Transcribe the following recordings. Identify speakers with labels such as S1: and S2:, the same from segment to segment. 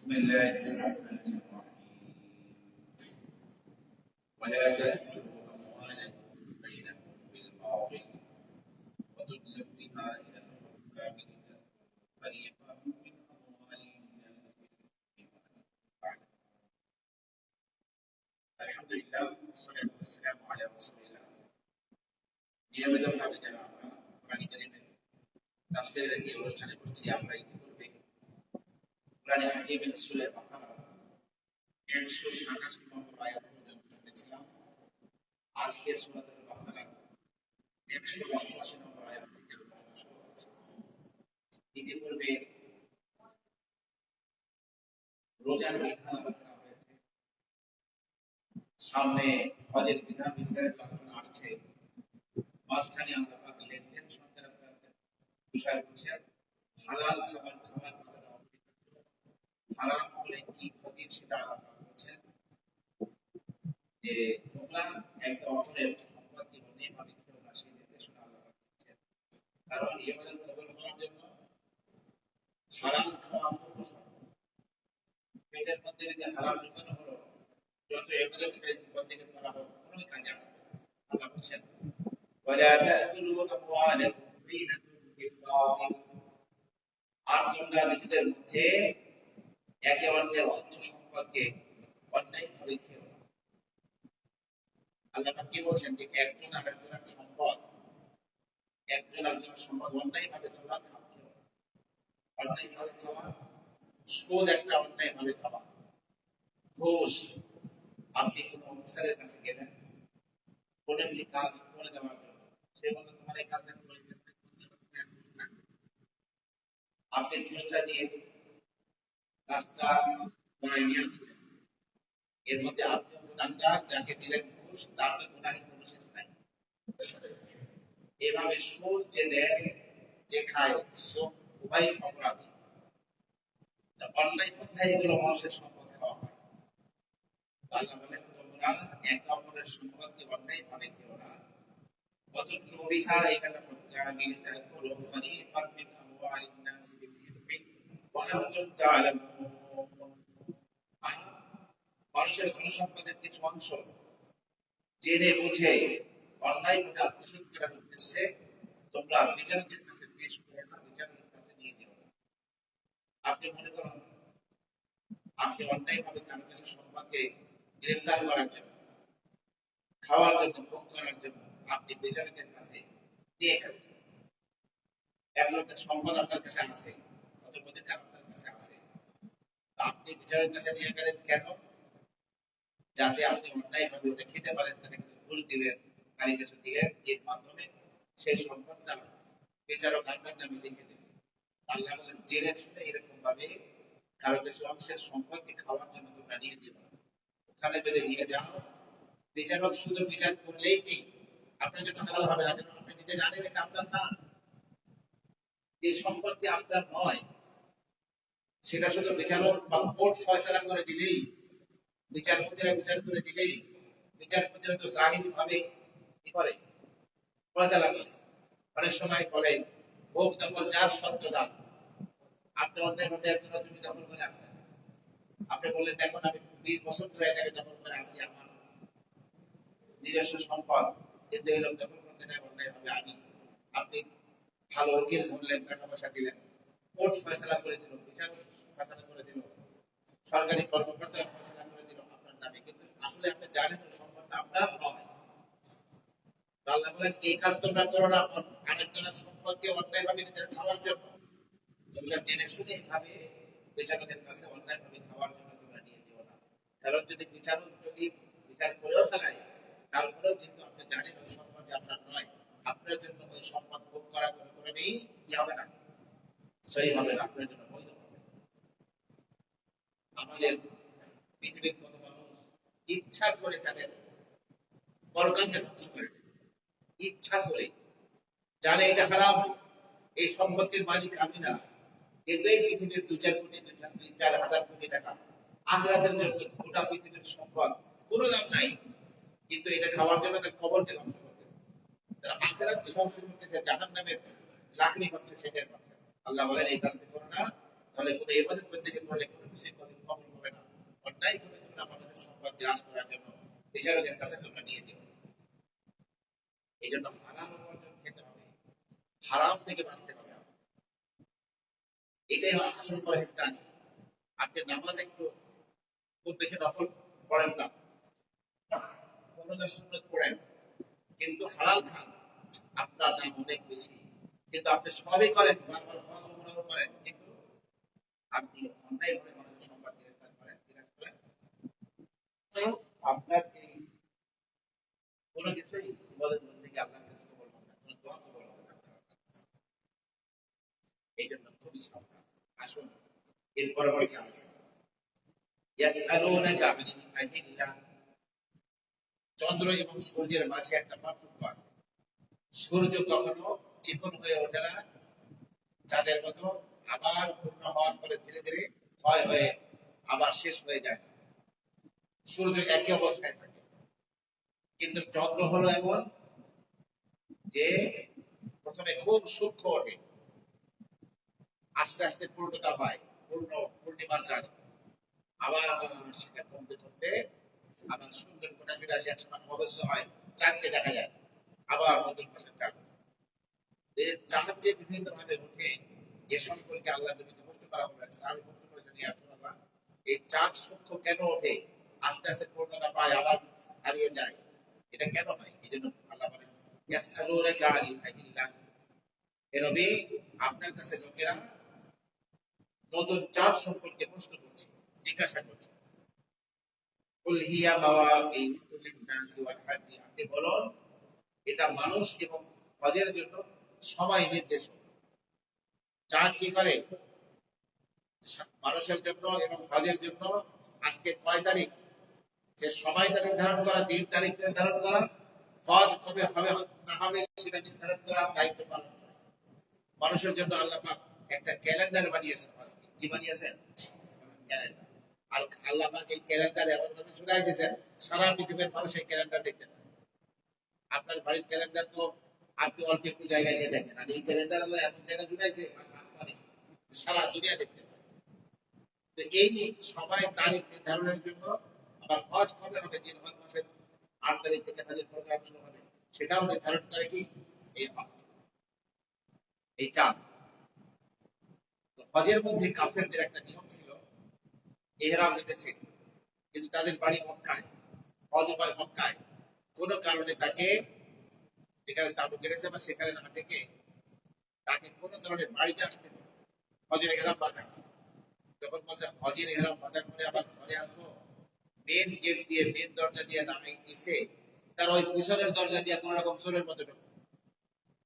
S1: بسم الله الرحمن الرحيم ولا تأكلوا أموالكم بينكم بالباطل وتدلوا بها إلى الحكام لتأكلوا فريقا من أموال الناس بالإثم وأنتم الحمد لله والصلاة والسلام على رسول الله নিয়মিতভাবে যারা আমরা কোরআন কারীমের তাফসীরের এই অনুষ্ঠানে বসছি আমরা ইতিপূর্বে কোরআন হাকিমের সূরা বাকারা 187 নম্বর আয়াত পর্যন্ত শুনেছিলাম। আজকে সূরা বাকারার 188 নম্বর আয়াত থেকে আলোচনা শুরু হচ্ছে। ইতিপূর্বে রোজার বিধান আলোচনা হয়েছে, সামনে হজের বিধান বিস্তারিত আলোচনা আসছে। মাঝখানে আল্লাহ পাক লেনদেন সংক্রান্ত বিষয় বলছেন হালাল খাবার খাওয়ার কারণে হারাম হলে কি ক্ষতি সেটা আল্লাহ পাক বলছেন যে তোমরা একটা অপরের সম্পত্তি অন্যায়ভাবে খেও না, সেই নির্দেশনা আল্লাহ পাক দিচ্ছেন। কারণ ইবাদত কবুল হওয়ার জন্য হারাম খাওয়া পেটের মধ্যে যদি হারাম ঢুকানো হলো, যত ইবাদত বন্দেগী করা হোক কোনো কাজে আসবে। আল্লাহ বলছেন ولا تأكلوا أموالكم بينكم بالباطل আর তোমরা নিজেদের মধ্যে একে অন্যের অর্থ সম্পদকে অন্যায়ভাবে খেও না। আল্লাহ কি বলছেন যে একজন আরেকজনের সম্পদ অন্যায়ভাবে তোমরা খাও। অন্যায়ভাবে খাওয়া, সুদ একটা অন্যায়ভাবে খাওয়া, ঘুষ। আপনি কোনো অফিসারের কাছে গেলেন কোনো একটি কাজ করে দেওয়ার জন্য, সে বলল তোমার এই কাজটা করে দিতে, আপনি ঘুষটা দিয়ে কাজটা করে নিয়ে আসলেন, এর মধ্যে আপনি গুনাহগার, যাকে দিলেন ঘুষ তার তো গুনাহের কোনো শেষ নাই। এভাবে সুদ যে দেয় যে খায় সে উভয় অপরাধী। অন্যায় পন্থায় এগুলো মানুষের সম্পদ খাওয়া হয়। আল্লাহ বলেন তোমরা একে অপরের সম্পদকে অন্যায়ভাবে খেও না। وتدلوا بها إلى الحكام لتأكلوا فريقا من أموال الناس بالإثم وأنتم تعلمون। মানুষের ধন সম্পদের কিছু অংশ জেনে বুঝে অন্যায়ভাবে আত্মসাৎ করার উদ্দেশ্যে তোমরা বিচারকের কাছে পেশ করো না, বিচারকের কাছে নিয়ে যেও না। আপনি মনে করুন আপনি অন্যায়ভাবে কারো কাছে সম্পদকে গ্রেফতার করার জন্য, খাওয়ার জন্য, ভোগ করার জন্য আপনি বিচারকের কাছে নিয়ে গেলেন। এক লোকের সম্পদ আপনার কাছে আছে, কত অধিকার আপনার কাছে আছে, আপনি বিচারের কাছে নিয়ে গেলেন কেন? যাতে আপনি অন্যায়ভাবে ওটা খেতে পারেন, তাকে কিছু ভুল দিলেন, তাকে কিছু দিলেন, এর মাধ্যমে সেই সম্পদটা বিচারক আপনার নামে লিখে দেবেন। আল্লাহ বলেন জেনে শুনে এরকম ভাবে কারো কিছু অংশের সম্পদকে খাওয়ার জন্য তোমরা নিয়ে যাবে। ওখানে যদি নিয়ে যাও, বিচারক শুধু বিচার করলেই কি আপনার জন্য হালাল হবে না? কেন? আপনি নিজে জানেন এটা আপনার না, এই সম্পত্তি আপনার নয়। সেটা শুধু বিচারক বা কোর্ট ফয়সালা করে দিলেই, বিচারপতিরা বিচার করে দিলেই, বিচারপতিরা তো জাহিরি ভাবে কি করে ফয়সালা করে। অনেক সময় বলে ভোগ দখল যার সত্যতা। আপনি অন্যায়ভাবে একজনের জমি দখল করে আছেন, আপনি বললেন দেখুন আমি 20 বছর ধরে এটাকে দখল করে আছি, আমার নিজস্ব সম্পদ, কিন্তু এই লোক দখল করতে চায় অন্যায়ভাবে। আপনি ভালো উকিল ধরলেন, টাকা পয়সা দিলেন, কোর্ট ফয়সালা করে দিল, বিচার ফয়সালা করে দিল, সরকারি কর্মকর্তারা ফয়সালা করে দিল আপনার নামে, কিন্তু আসলে আপনি জানেন ওই সম্পদটা আপনার নয়। আল্লাহ বলেন এই কাজ তোমরা করো না, আরেকজনের সম্পদকে অন্যায়ভাবে নিজেরা খাওয়ার জন্য। তোমরা জেনে শুনে এভাবে বিচারকের কাছে অন্যায়ভাবে খাওয়ার জন্য তোমরা নিয়ে যেও না। কারণ যদি বিচারক যদি বিচার করেও ফেলায়, তারপরেও কিন্তু আপনি জানেন ওই সম্পদটা আপনার নয়, আপনার জন্য ওই সম্পদ ভোগ করা কোনোদিনই কি হবে না, সহি হবে না, আপনার জন্য বৈধ হবে। আমাদের পৃথিবীর কত মানুষ ইচ্ছা করে তাদের পরকালকে ধ্বংস করে, ইচ্ছা করে জানে এটা হারাম, এই সম্পত্তির মালিক আমি না, কিন্তু এই পৃথিবীর 2-4 কোটি 2-4 হাজার কোটি টাকা আখিরাতের জন্য গোটা পৃথিবীর সম্পদ কোনো দাম নাই, কিন্তু এটা খাওয়ার জন্য তার কবরকে ধ্বংস করতেছে, তারা আখিরাতকে ধ্বংস করতেছে, জাহান্নামের লাকড়ি করছে, সেটাই করছে। আল্লাহ বলেন এই কাজটি করো না, তাহলে কোনো ইবাদত বন্দেগী করলে কোনো কিছু বিরাজ করার জন্য বিচারকের কাছে তোমরা নিয়ে যাও। এই জন্য হালাল উপার্জন খেতে হবে, হারাম থেকে বাঁচতে হবে। এটাই আসল পরহেজগারি। আপনি নামাজ একটু খুব বেশি নফল পড়েন না, সুন্নত পড়েন, কিন্তু হালাল খান, আপনার দাম অনেক বেশি। কিন্তু আপনি সবই করেন, বারবার হজ উমরাও করেন, কিন্তু আপনি অন্যায়ভাবে মানুষের সম্পদ গ্রেফতার করেন, বিরাজ করেন। তো আপনার এই কোনো কিছুই ইবাদত বন্দেগী আল্লাহর কাছে কবুল হবে না, কোনো দোয়া কবুল হবে না। এই জন্য খুবই সাবধান। আসুন এর পরবর্তী আলোচনা। ইয়াসআলুনাকা আনিল আহিল্লাহ। চন্দ্র এবং সূর্যের মাঝে একটা পার্থক্য আছে। সূর্য কখনো চিকন হয়ে ওঠে না চাঁদের মতো, আবার পূর্ণ হওয়ার পরে ধীরে ধীরে ক্ষয় হয়ে আবার শেষ হয়ে যায়। সূর্য একই অবস্থায় থাকে। কিন্তু চন্দ্র হলো এমন যে প্রথমে খুব সূক্ষ্ম ওঠে, আস্তে আস্তে পূর্ণতা পায়, পূর্ণিমার চাঁদ, আবার সেটা কমতে কমতে আবার সুন্দর কোটা ফিরে আসে, একসময় অবশ্য হয় চাঁদকে দেখা যায়, আবার মধ্যম পাশের চাঁদ। চাঁদ যে বিভিন্ন ভাবে উঠে এ সম্পর্কে আল্লাহ নবীকে প্রশ্ন করা হলো। সাহাবী প্রশ্ন করেছেন, ইয়া রাসূলুল্লাহ, এই চাঁদ সূক্ষ্ম কেন ওঠে, আস্তে আস্তে পূর্ণতা পায়, আবার হারিয়ে যায়, এটা কেন হয়? এই জন্য আল্লাহ বলেন, ইয়াসআলুনাকা আনিল আহিল্লাহ। হে নবী, আপনার কাছে লোকেরা নতুন চাঁদ সম্পর্কে প্রশ্ন করছে, জিজ্ঞাসা করছে। কুল হিয়া মাওয়াকিতু লিন-নাসি ওয়াল হজ্জ। আপনি বলুন, এটা মানুষ এবং হজের জন্য সময় নির্দেশক। চাঁদ কি করে? মানুষের জন্য এবং হজের জন্য আজকে কয় তারিখ, সে সময়টা নির্ধারণ করা, দিন তারিখ নির্ধারণ করা, হজ কবে হবে না হবে সেটা নির্ধারণ করা, দায়িত্ব পালন করা। মানুষের জন্য আল্লাহ পাক একটা ক্যালেন্ডার বানিয়েছেন। আজকে কি বানিয়েছেন? ক্যালেন্ডার। আর আল্লাহ পাক এই ক্যালেন্ডার এমন ভাবে শুনাই দিয়েছেন, সারা পৃথিবীর মানুষ এই ক্যালেন্ডার দেখতে পায়। আপনার বাড়ির ক্যালেন্ডার তো আপনি অল্প একটু জায়গায় নিয়ে দেখেন, আর এই ক্যালেন্ডার আল্লাহ এমন জায়গায় শুনাইছে সারা দুনিয়া দেখতে পায়। তো এই সময় তারিখ নির্ধারণের জন্য আবার হজ কবে হবে, জিলহজ মাসের ৮ তারিখ থেকে হজের প্রোগ্রাম শুরু হবে, সেটাও নির্ধারণ করে কি? এই হজ, এই চাঁদ। হজের মধ্যে কাফেরদের একটা নিয়ম ছিল, ইহরাম নিতেছে কিন্তু তাদের বাড়ি মক্কায়, হজ হয় মক্কায়, কোন কারণে তাকে যেখানে তাবু কেটেছে বা সেখানে না থেকে তাকে কোন কারণে বাড়িতে আসতে হবে, হজের ইহরাম বাঁধা আছে। যখন বলছে হজের ইহরাম বাঁধার পরে আবার ঘরে আসবো, মেন গেট দিয়ে, মেন দরজা দিয়ে না এসে তার ওই পিছনের দরজা দিয়ে কোন রকম চোরের মতো ঢোকে,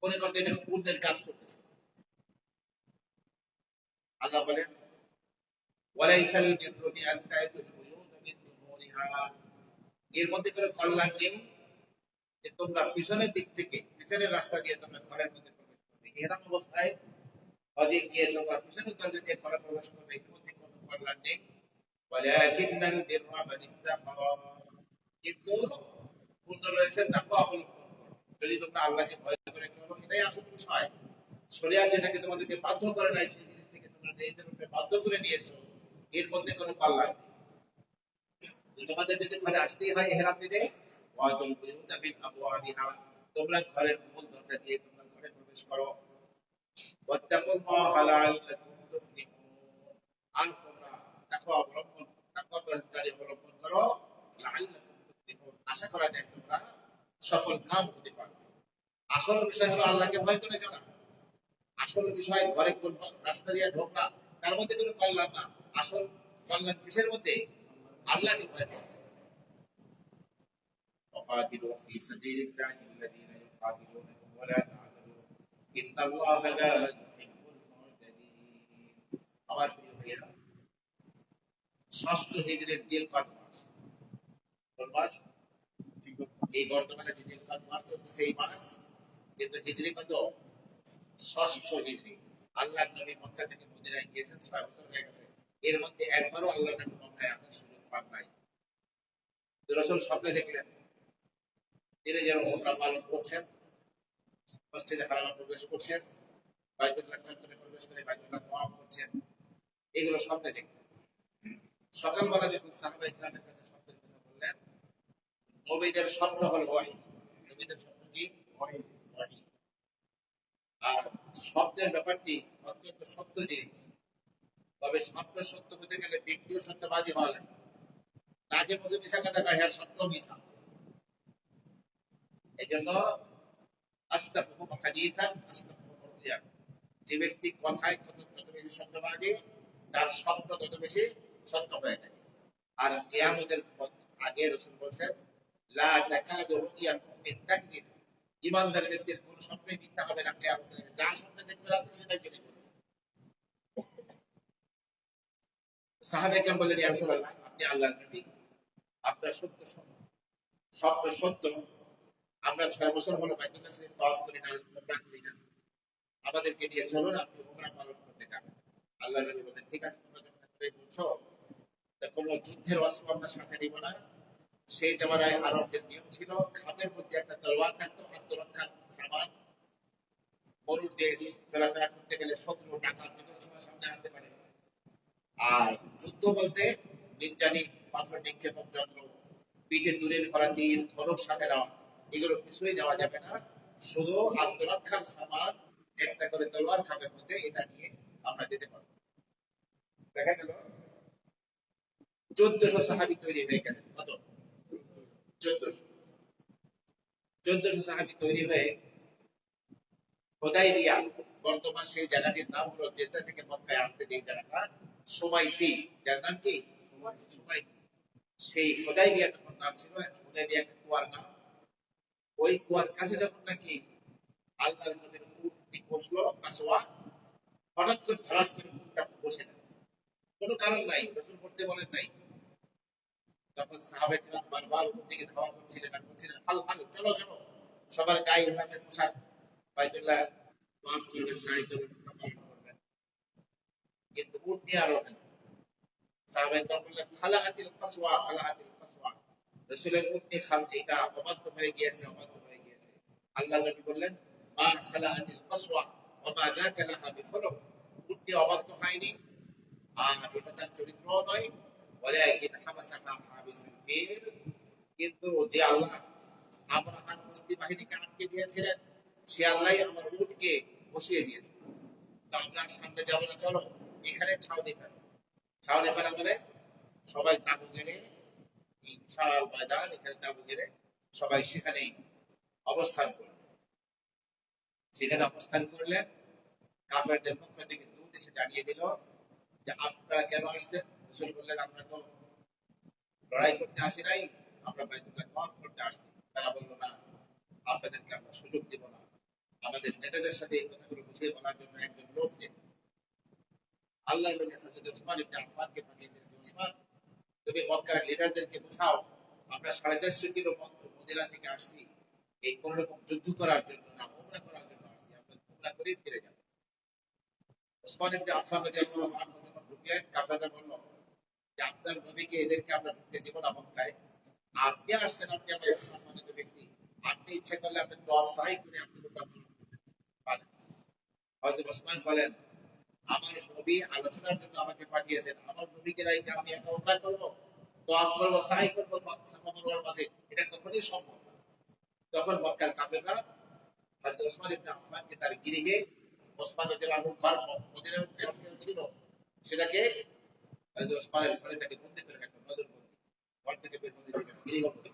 S1: মনে করতে এটা পুণ্যের কাজ করতেছে। আল্লাহ বলেন, ওয়ালাইসাল বিররু বিআন তা'তুল বুয়ুত মিন যুহুরিহা। এর মধ্যে কোনো কল্যাণ নেই যে তোমরা পিছনের দিক থেকে, পিছনের রাস্তা দিয়ে তোমরা ঘরের মধ্যে প্রবেশ করবে। ইহরাম অবস্থায় হজে গিয়ে তোমরা পিছনের দরজা দিয়ে ঘরে প্রবেশ করবে, এর মধ্যে কোনো কল্যাণ নেই। ওয়ালাকিন্নাল বিররা মান ইত্তাকা। কিন্তু পূর্ণ রয়েছে তাকওয়া অবলম্বন করো। যদি তোমরা আল্লাহকে ভয় করে চলো, এটাই আসল বিষয়। শরিয়াত যেটাকে তোমাদেরকে বাধ্য করে নাই, সেই জিনিস থেকে তোমরা নিজেদের উপরে বাধ্য করে নিয়েছো, এর মধ্যে কোনো কল্যাণ নেই। তোমাদের যদি ঘরে আসতেই হয় ইহরাম নিতে, ওয়াতুল বুয়ুতা মিন আবওয়াবিহা, তোমরা ঘরের মূল দরজা দিয়ে তোমরা ঘরে প্রবেশ করো। ওয়াত্তাকুল্লাহা লাআল্লাকুম তুফলিহুন। আর তোমরা তাকওয়া অবলম্বন, তাকওয়া পরহেজগারি অবলম্বন করো, লাআল্লাকুম তুফলিহুন, আশা করা যায় তোমরা সফল কাম হতে পারবে। আসল বিষয় হলো আল্লাহকে ভয় করে চলা। আসল বিষয় ঘরে কোন রাস্তা দিয়ে ঢোকা, তার মধ্যে কোনো কল্যাণ না। আসল কল্যাণ কিসের মধ্যে? আল্লাহকে ভয় করা। وقاتلوا في سبيل الله الذين يقاتلونكم ولا تعتدوا إن الله لا يحب المعتدين। আমার প্রিয় ভাইয়েরা, ষষ্ঠ হিজরির জিলকদ মাস, কোন মাস? এই বর্তমানে যে জিলকদ মাস চলতেছে এই মাস, কিন্তু হিজরি কত? ষষ্ঠ হিজরি। আল্লাহর নবী মক্কা থেকে মদিনায় গিয়েছেন 6 বছর হয়ে গেছে, এর মধ্যে একবারও আল্লাহর নবী মক্কায় আসার সুযোগ পান নাই। রাসূল স্বপ্নে দেখলেন তিনি যেন উমরা পালন করছেন, মসজিদে হারামে প্রবেশ করছেন, বাইতুল্লাহ চত্বরে প্রবেশ করে বাইতুল্লাহ তাওয়াফ করছেন, এগুলো স্বপ্নে দেখলেন। সকালবেলা যখন সাহাবায়ে কিরামের কাছে স্বপ্নের কথা বললেন, নবীদের স্বপ্ন হল ওয়াহি। নবীদের স্বপ্ন কি? ওয়াহি। আর স্বপ্নের ব্যাপারটি অত্যন্ত সত্য জিনিস। তবে স্বপ্ন সত্য হতে গেলে ব্যক্তিও সত্যবাদী হওয়া লাগে। নাজে মধ্যে মিশা কথা কয়, হ্যাঁ স্বপ্ন মিশা। এই জন্য আস্তাগফিরু হাদিসান আস্তাগফিরু রুয়ান। যে ব্যক্তি কথায় যত বেশি সত্যবাদী, তার স্বপ্ন তত বেশি সত্য হয়ে থাকে। আর কিয়ামতের আগে রাসূল বলেছেন, লা তাকাদু রুয়াল মুমিন তাকদিব। ঈমানদার ব্যক্তির কোন স্বপ্নই মিথ্যা হবে না কিয়ামতের আগে। যা স্বপ্নে দেখবে রাতে সেটাই তিনি বলবেন। সাহাবায়ে কেরাম বললেন, ইয়া রাসূলুল্লাহ, আপনি আল্লাহর নবী, আপনার সত্য স্বপ্ন সত্য। আমরা ৬ বছর হলো বাইতুল্লাহ শরীফ তাওয়াফ করি না, উমরা করি না। আমাদেরকে নিয়ে চলুন, আপনি উমরা পালন করতে যান। আল্লাহর নবী বলেন, ঠিক আছে, তোমরা যখন এতটাই বলছো, তা কোনো যুদ্ধের অস্ত্র আমরা সাথে নিব না। সেই জামানায় আরবদের নিয়ম ছিল, খামের মধ্যে একটা তলোয়ার থাকতো, আত্মরক্ষার সামান। মরুর দেশ, চলাফেরা করতে গেলে শত্রু ডাকাত যে কোনো সময় সামনে আসতে পারে। আর যুদ্ধ বলতে নির্জানি, পাথর নিক্ষেপক যন্ত্র, পিঠে দূরের ভরা তীর, ধনুক সাথে নেওয়া, এগুলো কিছুই নেওয়া যাবে না। শুধু আত্মরক্ষার সামান, একটা করে তলোয়ার খামের মধ্যে, এটা নিয়ে আমরা যেতে পারবো। দেখা গেল ১৪০০ সাহাবী তৈরি হয়ে গেলেন। কত? ১৪০০। ১৪০০ সাহাবী তৈরি হয়ে হুদাইবিয়া, বর্তমান সেই জায়গাটির নাম হলো জেদ্দা থেকে মক্কায় আসতে যে জায়গাটা, সুমাইসি, যার নাম কি? সুমাইসি। সেই হুদাইবিয়া তখন নাম ছিল, হুদাইবিয়া একটা কুয়ার নাম। ওই কুয়ার কাছে যখন নাকি আল্লাহর নবীর উটটি বসলো কাসওয়া, হঠাৎ করে ধরাস করে উটটা বসে গেল। কোনো কারণ নাই, রাসূল বসতে বলেন নাই। তখন সাহাবায়ে কেরাম বারবার উটটিকে ধাওয়া করছিলেন আর বলছিলেন, হাল হাল, চলো চলো। সবার গায়ে ইহরামের পোশাক, বাইতুল্লাহ ওয়াক করবেন, সাই করবেন, পালন করবেন। কিন্তু উট নিয়ে আর ওঠে না। সাহাবায়ে কেরাম বললেন, খালাআতিল কাসওয়া, খালাআতিল কাসওয়া। রাসূলের উটটি এটা অবাধ্য হয়ে গিয়েছে, অবাধ্য হয়ে গিয়েছে। আল্লাহর নবী বললেন, মা খালাআতিল কাসওয়া ওয়া মা যাকা লাহা বিখুলুক। উটটি অবাধ্য হয়নি, আর এটা তার চরিত্রও নয়। ওয়ালাকিন হাবাসাহা হাবিসুল ফিল। কিন্তু যে আল্লাহ আবরাহার হস্তি বাহিনীকে আটকে দিয়েছিলেন, সে আল্লাহই আমার উটকে বসিয়ে দিয়েছে। তো আমরা সামনে যাবো না, চলো এখানে ছাউনি ফেলো। ছাউনি ফেলা মানে সবাই তাঁবু গেড়ে, এই বিশাল ময়দান, এখানে তাঁবু গেড়ে সবাই সেখানেই অবস্থান করলেন। সেখানে অবস্থান করলেন। কাফেরদের পক্ষ থেকে দূত এসে জানিয়ে দিল যে আপনারা কেন আসছেন। রাসূল বললেন, আমরা তো লড়াই করতে আসি নাই, আমরা বাইতুল্লাহ তাওয়াফ করতে আসছি। তারা বলল, না, আপনাদেরকে আমরা সুযোগ দেব না। আমাদের নেতাদের সাথে এই কথাগুলো বুঝিয়ে বলার জন্য একজন লোক নেই। আল্লাহর নবী হযরত ওসমান ইবনে আফফানকে পাঠিয়ে দিলেন, ওসমান, তুমি মক্কার লিডারদেরকে বোঝাও, আমরা 450 কিলো মদিনা থেকে আসছি এই কোন রকম যুদ্ধ করার জন্য না, উমরা করার জন্য আসছি। আমরা উমরা করে ফিরে যাব। ওসমান ইবনে আফফান রাদিয়াল্লাহু আনহু যখন ঢুকলেন, কাফেররা বলল যে আপনার নবীকে এদেরকে আমরা ঢুকতে দেব না মক্কায়। আপনি আসছেন, আপনি আমাদের সম্মানিত ব্যক্তি, আপনি ইচ্ছা করলে আপনি দোয়া সাই করে আপনি উমরা করতে পারেন। হযরত ওসমান বলেন, আমার নবী আলোচনার জন্য আমাকে পাঠিয়েছেন, আমার নবীকে রাইখে আমি একা উমরা করব, তোয়াফ করব, সাই করব সাফা মারওয়ার মাঝে, এটা কখনোই সম্ভব না। তখন মক্কার কাফেররা হযরত ওসমান ইবনে আফফানকে তার গৃহে, ওসমান রাদিয়াল্লাহু আনহু ঘর মদিনায় ছিল, সেটাকে হযরত ওসমানের ঘরে তাকে বন্দী করে রাখলো, নজরবন্দী। ঘর থেকে বের হতে দিবেন, গৃহবন্দী।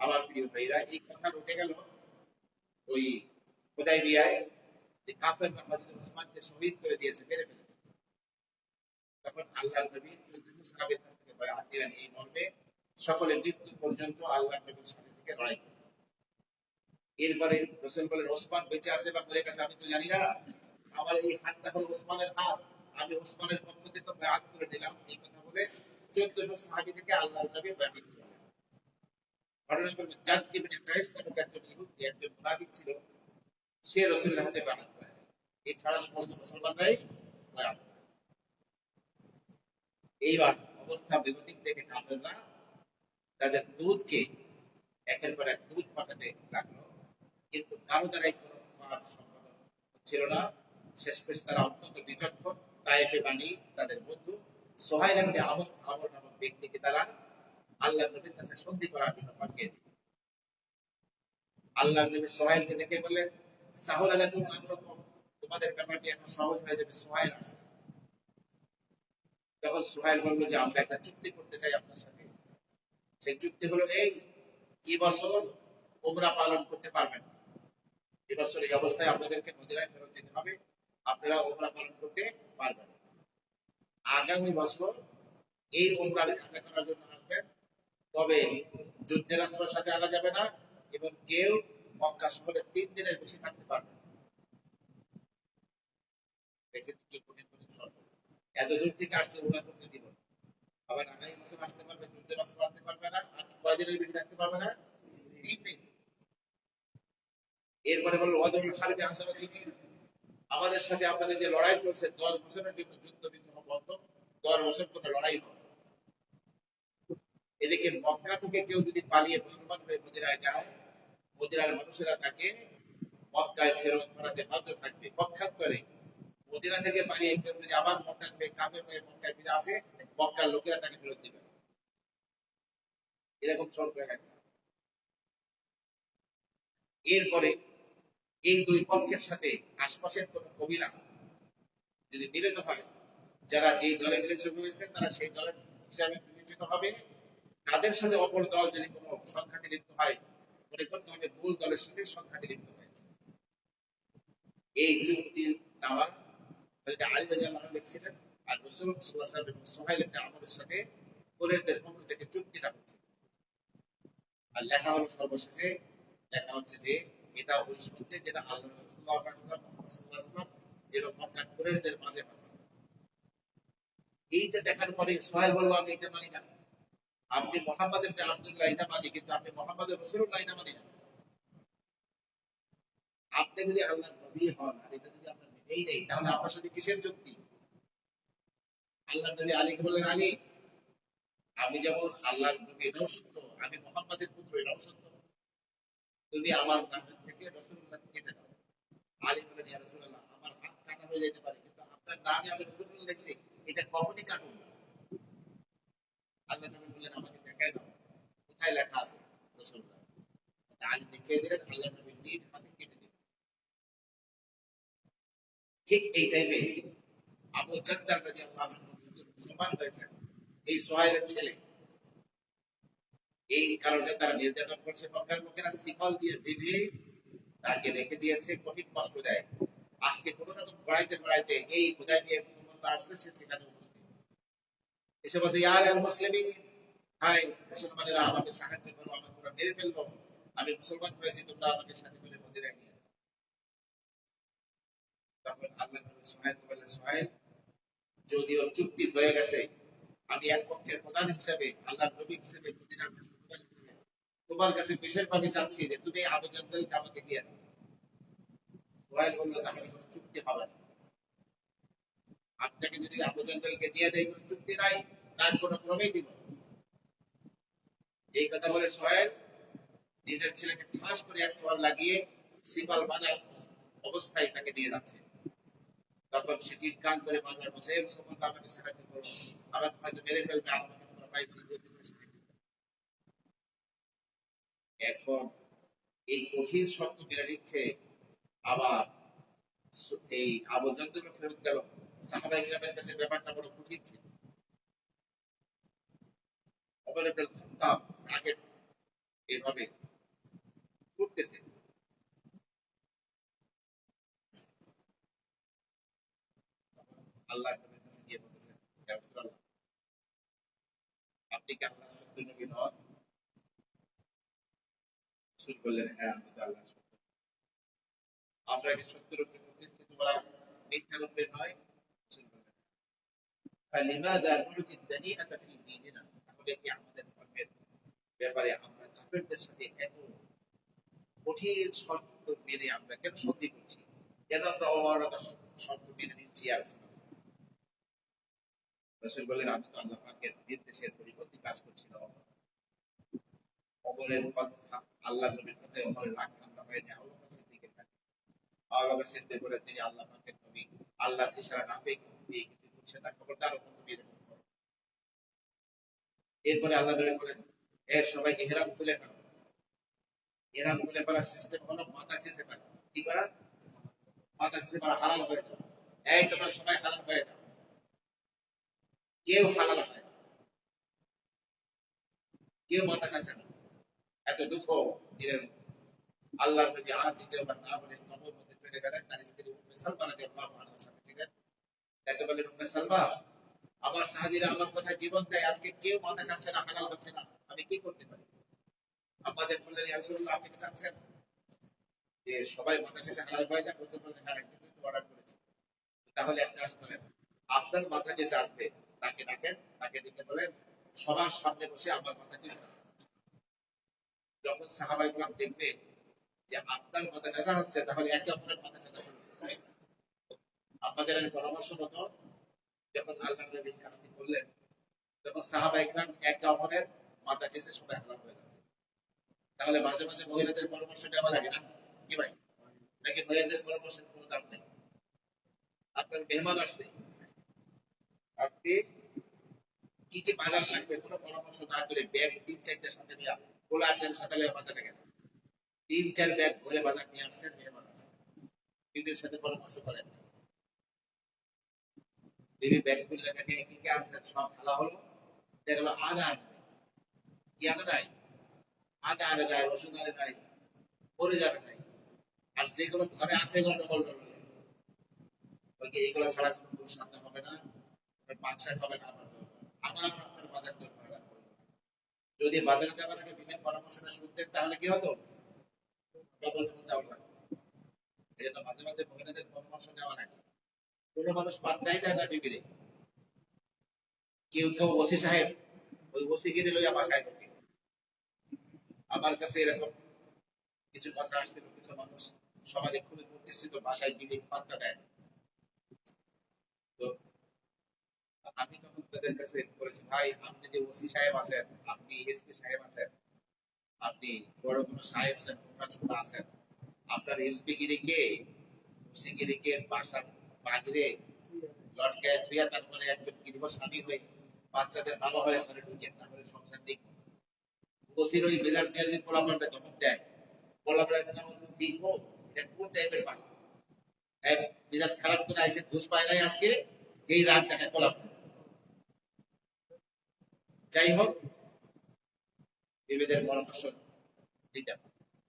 S1: আমার প্রিয় ভাইরা, এই কথা উঠে গেল ওই হুদাইবিয়ায়, যে কাফেররা হযরত ওসমানকে শহীদ করে দিয়েছে, মেরে ফেলেছে। তখন আল্লাহর নবী ১৪০০ সাহাবীর কাছ থেকে বায়াত দিলেন এই মর্মে, সকলে মৃত্যু পর্যন্ত আল্লাহর নবীর সাথে থেকে লড়াই করবে। এরপরে রাসূল বলেন, ওসমান বেঁচে আছে বা মরে গেছে আমি তো জানি না, আমার এই হাতটা হলো ওসমানের হাত, আমি ওসমানের পক্ষ থেকে বায়াত করে নিলাম। এই কথা বলে ১৪০০ সাহাবী থেকে আল্লাহর নবী বায়াত করলেন। ঘটনাক্রমে জাদ ইবনে কায়েস নামক একজন ইহুদি, একজন মুনাফিক ছিল, সে রাসূলের হাতে বায়াত করে। এছাড়া সমস্ত মুসলমানরাই বায়াত করে। এইবার অবস্থা বেগতিক দেখে কাফেররা তাদের দূতকে একের পর এক দূত পাঠাতে লাগলো, কিন্তু কারো দ্বারাই কোনো কাজ সম্পাদন হচ্ছিল না। শেষমেশ তারা অত্যন্ত বিচক্ষণ তায়েফে বাণী তাদের বন্ধু সোহাইল ইবনে আমর নামক ব্যক্তিকে তারা আল্লাহ নবীর কাছে সন্ধি করার জন্য পাঠিয়ে দিলেন। আল্লাহ নবী সোহাইলকে দেখে বললেন, সাহুল আলাইকুম আমরুকুম, তোমাদের ব্যাপারটি এখন সহজ হয়ে যাবে। সোহাইল আসছে। তখন সোহাইল বলল যে আমরা একটা চুক্তি করতে চাই আপনার সাথে। সেই চুক্তি হলো এই বছর উমরা পালন করতে পারবেন। এই বছর এই অবস্থায় আপনাদেরকে মদিনায় ফেরত যেতে হবে, আপনারা উমরা পালন করতে পারবেন। আগামী বছর এই উমরার আদায় করার জন্য আসবেন, তবে যুদ্ধের আশ্রয়ের সাথে আনা যাবে না এবং কেউ মক্কা শহরে 3 দিনের বেশি থাকতে পারবে না। কি কঠিন কঠিন শর্ত! এত দূর থেকে আসছে উমরা করতে দিব, আবার আগামী বছর আসতে পারবে, যুদ্ধের অস্ত্র আনতে পারবে না, আর কয়দিনের বেশি থাকতে পারবে না? 3 দিন। এরপরে বলল ওয়াদুল হারবি আসারা সিকিন, আমাদের সাথে আপনাদের যে লড়াই চলছে 10 বছরের জন্য যুদ্ধ বিগ্রহ বন্ধ, 10 বছর কোনো লড়াই হবে। এদিকে মক্কা থেকে কেউ যদি পালিয়ে মুসলমান হয়ে মদিনায় যায়, মদিনার মানুষেরা তাকে মক্কায় ফেরত করাতে বাধ্য থাকবে। পক্ষান্তরে মদিনা থেকে পালিয়ে কেউ যদি আবার মক্কা থেকে কাফের হয়ে মক্কায় ফিরে আসে, মক্কার লোকেরা তাকে ফেরত দিবে। এরকম শর্ত একটা। এরপরে এই দুই পক্ষের সাথে আশপাশের কোন কবিলা যদি মিলিত হয়, যারা যেই দলে মিলিত হয়েছে তারা সেই দলের হিসাবে বিবেচিত হবে। তাদের সাথে অপর দল যদি কোনো সংঘাতে লিপ্ত হয়, মনে করতে হবে মূল দলের সাথে সংঘাতে লিপ্ত হয়েছে। এই চুক্তির নামা হযরত আলী রাদিয়াল্লাহু আনহু লিখছিলেন, আর রাসূলুল্লাহ সাল্লাল্লাহু আলাইহি ওয়াসাল্লাম এবং সুহাইল ইবনে আমরের সাথে কুরাইশদের পক্ষ থেকে চুক্তিটা হচ্ছে। আর লেখা হলো সর্বশেষে লেখা হচ্ছে যে এটা ওই সত্যি যেটা আল্লাহ রাসূল সাল্লাল্লাহু আলাইহি ওয়াসাল্লাম মুহাম্মদ সাল্লাল্লাহু আলাইহি ওয়াসাল্লাম যেটা মক্কা কুরাইশদের মাঝে হচ্ছে। এইটা দেখার পরে সুহাইল বলল, আমি এটা মানি না। আপনি মুহাম্মদ ইবনে আব্দুল্লাহ এটা মানি, কিন্তু আপনি মুহাম্মদ রাসূলুল্লাহ এটা মানি না। আপনি যদি আল্লাহর নবী হন আর এটা যদি আপনার মেনেই নেই, তাহলে আপনার সাথে কিসের যুক্তি? আল্লাহ নবী আলীকে বললেন, আলী, আমি যেমন আল্লাহর নবী এটাও সত্য, আমি মুহাম্মাদের পুত্র এটাও সত্য, তুমি আমার নামের থেকে রাসূলুল্লাহ কেটে দাও। আলী বললেন, ইয়া রাসূলুল্লাহ, আমার হাত কাটা হয়ে যেতে পারে, কিন্তু আপনার নামে আমি রাসূলুল্লাহ লিখছি, এটা কখনই কাটুন না। আল্লাহ নবী বললেন, আমাকে দেখায় দাও কোথায় লেখা আছে রাসূলুল্লাহ। আলী দেখিয়ে দিলেন, আল্লাহ নবী নিজ হাতে কেটে দিলেন। ঠিক এই টাইমে আবু জাহ্ল রাদিয়াল্লাহু আনহু মুসলমান হয়েছেন, এই সুহাইলের ছেলে। এই কারণে তারা নির্যাতন করছে, মক্কার লোকেরা শিকল দিয়ে বেঁধে তাকে রেখে দিয়েছে, কঠিন কষ্ট দেয়। আজকে কোন রকম গড়াইতে গড়াইতে এই হুদায়বিয়ায় মুসলমানরা আসছে, সে সেখানে উপস্থিত এসে বলছে, ইয়া আল মুসলিমিন, হাই মুসলমানেরা, আমাকে সাহায্য করো, আমাকে তোমরা মেরে ফেলবো, আমি মুসলমান হয়েছি, তোমরা আমাকে সাথে করে মদিনায় নিয়ে। তখন আল্লাহ নবী সুহাইলকে বললেন, সুহাইল, যদিও চুক্তি হয়ে গেছে, আমি এক পক্ষের প্রধান হিসেবে, আল্লাহর নবী হিসেবে, মদিনার প্রধান হিসেবে তোমার কাছে বিশেষভাবে চাচ্ছি যে তুমি আবু জাহলকে আমাকে দিয়ে দাও। সুহাইল বলল, তাহলে কোনো চুক্তি হবে না। আপনাকে যদি আবু জাহলকে দিয়ে দেয়, কোনো চুক্তি নাই, তার কোনো ক্রমেই দিব। এই কথা বলে সুহাইল নিজের ছেলেকে ঠাস করে এক চড় লাগিয়ে শিকল বাঁধা অবস্থায় তাকে নিয়ে যাচ্ছে। তখন সে চিৎকার করে বারবার বলছে, মুসলমানরা আমাকে সাহায্য করো, আমাকে হয়তো মেরে ফেলবে, আমাকে তোমরা পাই করে যুদ্ধ করে সাহায্য করো। এখন এই কঠিন শর্ত মেনে নিচ্ছে, আবার এই আবু জাহলকে ফেরত গেল। সাহাবায়ে কিরামের কাছে ব্যাপারটা বড় কঠিন ছিল। ওমর ইবনে খাত্তাব রাগে এভাবে ছুটতেছে। আল্লাহর নবীর কাছে গিয়ে বলতেছেন, ইয়া রাসূলুল্লাহ, আপনি কি আল্লাহর সত্য নবী নন? রাসূল বললেন, হ্যাঁ, আমি তো আল্লাহর সত্য। আমরা কি সত্যের উপরে প্রতিষ্ঠিত, করা মিথ্যার উপরে নয়? রাসূল বললেন, ফালিমাযা নুলকি দানিআতা ফি দীনিনা, তাহলে কি আমাদের ধর্মের ব্যাপারে আমরা কাফেরদের সাথে এত কঠিন শর্ত মেনে আমরা কেন সন্ধি করছি, কেন আমরা অমানবতা শর্ত মেনে নিচ্ছি? ইয়া রাসূলুল্লাহ, রাসূল বললেন, আমি তো আল্লাহ পাকের নির্দেশের পরিপন্থী কাজ করছি না। ওমরের কথা, আল্লাহর নবীর কথায় ওমরের রাগ ঠান্ডা হয়নি। আবু বকর সিদ্দিকের কাছে আবু বকর সিদ্দিক বলেন, তিনি আল্লাহ পাকের নবী, আল্লাহর ইশারা না পেয়ে কিছু করছেন না, খবরদার তুমি এরকম করো। এরপরে আল্লাহ নবী বলেন, এর সবাই ইহরাম খুলে ফেলো। ইহরাম খুলে ফেলার সিস্টেম হলো মাথা চেঁচে ফেলা। কি করা? মাথা চেঁচে ফেলা হালাল হয়ে যাও। এই তোমরা সবাই হালাল হয়ে যাও। কেউ হালাল হয় না, কেউ মাথা কাছে না। এত দুঃখ দিলেন আল্লাহর নবী আর দ্বিতীয়বার না বলে কবর মধ্যে চলে গেলেন। তার স্ত্রী উম্মে সালমা রাদিয়াল্লাহু আনহার সাথে ছিলেন। তাকে বললেন, উম্মে সালমা, আমার সাহাবীরা আমার কথা জীবন দেয়, আজকে কেউ মাথা চাচ্ছে না, হালাল হচ্ছে না, আমি কি করতে পারি? আমাদের বললেন, ইয়া রাসূলুল্লাহ, আপনি কি চাচ্ছেন যে সবাই মাথা শেষে হালাল হয়ে যাক? রাসূল বললেন, হ্যাঁ, কিন্তু অর্ডার করেছি। তাহলে এক কাজ করেন, আপনার মাথা যে চাচবে তাকে ডাকেন, তাকে ডেকে বলেন সবার সামনে বসে আমার মাথা চেঁচে দাও। যখন সাহাবায়ে কেরাম দেখবে যে আপনার মাথা চাচা হচ্ছে, তাহলে একে অপরের মাথা চাচা শুরু করবে। আপনাদের পরামর্শ মতো যখন আল্লাহ নবী কাজটি করলেন, তখন সাহাবায়ে কেরাম একে অপরের মাথা চেঁচে সবাই হালাল হয়ে যাচ্ছে। তাহলে মাঝে মাঝে মহিলাদের পরামর্শ নেওয়া লাগে না কি ভাই? নাকি মহিলাদের পরামর্শের কোনো দাম নেই? আপনার মেহমান আসছে, আপনি কি কি বাজার লাগবে কোনো পরামর্শ না করে ব্যাগ ৩-৪টার সাথে নিয়ে কোলাটের সাথে বাজারে গেলেন, ৩-৪ ব্যাগ ভরে বাজার নিয়ে আসছেন, মেহমান আসছে, বিবির সাথে পরামর্শ করেন। বিবি ব্যাগ খুলে দেখে কি কি আনছেন, সব খালা হলো, দেখলো আদা আনবে, কি আনে নাই, আদা আনে নাই, রসুন আনে নাই, মরিচ আনে নাই, আর যেগুলো ঘরে আছে এগুলো ডবল ডবল এইগুলো ছাড়া কোনো পুরুষ আনতে হবে না, পাঁচ শাক হবে না। আমার আপনার বাজার দরকার রাখবো। যদি বাজারে যাওয়ার আগে বিবির পরামর্শটা শুনতেন তাহলে কি হতো? ডবল ডবল যাওয়া লাগতো। এই জন্য মাঝে মাঝে মহিলাদের পরামর্শ নেওয়া লাগে। কোনো মানুষ পাত্তাই দেয় না বিবিরে। কেউ কেউ ওসি সাহেব ওই ওসি গিরে লইয়া বাসায় ঢোকে। আমার কাছে এরকম কিছু কথা আসছিল, কিছু মানুষ সমাজে খুবই প্রতিষ্ঠিত বাসায় বিবিকে পাত্তা দেয়। তো আমি তখন তাদের কাছে বলেছি, ভাই আপনি যে ওসি সাহেব আছেন, আপনি এসপি সাহেব আছেন, আপনি বড় কোনো সাহেব আছেন, কোমরা ছোটরা আছেন, আপনার এসপি গিরিকে ওসি গিরিকে বাসার বাহিরে লটকায় থুইয়া তারপরে একজন গৃহ স্বামী হয়ে বাচ্চাদের বাবা হয়ে ঘরে ঢুকেন, না হলে সংসার নেই। ওসির ওই মেজাজ দিয়ে যদি পোলাপানটা ধমক দেয়, পোলাপানটা নাম দেখবো এটা কোন টাইপের বাঘ, এক মেজাজ খারাপ করে আইসে, ঘুষ পায় নাই আজকে, এই রাত দেখে পোলাপান। যাই হোক, বিবিদের পরামর্শ নিতে হবে।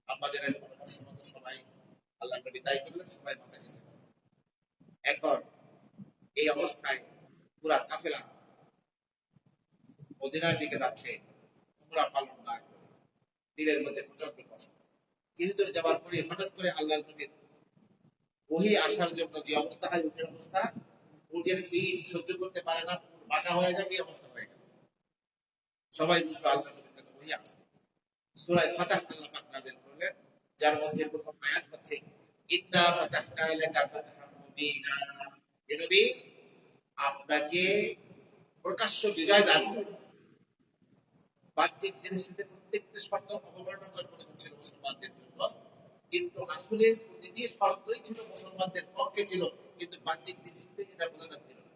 S1: আমাদের পরামর্শ মতো সবাই আল্লাহ নবী তাই করলেন, সবাই মাথা হেসে। এখন এই অবস্থায় পুরা কাফেলা মদিনার দিকে যাচ্ছে, উমরা পালন না করে, দিলের মধ্যে প্রচন্ড কষ্ট। কিছু দূর যাওয়ার পরে হঠাৎ করে আল্লাহ নবীর ওহী আসার জন্য যে অবস্থা হয়, উঠের অবস্থা, উঠের পিঠ সহ্য করতে পারে না, বাঁকা হয়ে যায়, এই অবস্থা হয়ে গেল। সবাই বুঝলো আল্লাহ নবীর কাছে ওহী আসছে। সূরা ফাতহ আল্লাহ পাক নাযিল করলেন, যার মধ্যে প্রথম আয়াত হচ্ছে ইন্না ফাতাহনা লাকা ফাতহাম মুবিনা। হে নবী, আপনাকে প্রকাশ্য বিজয় দান করব। বাহ্যিক দৃষ্টিতে প্রত্যেকটা শর্ত অবমাননাকর মনে হচ্ছিল মুসলমানদের জন্য, কিন্তু আসলে প্রতিটি শর্তই ছিল মুসলমানদের পক্ষে ছিল, কিন্তু বাহ্যিক দৃষ্টিতে এটা বোঝা যাচ্ছিল না।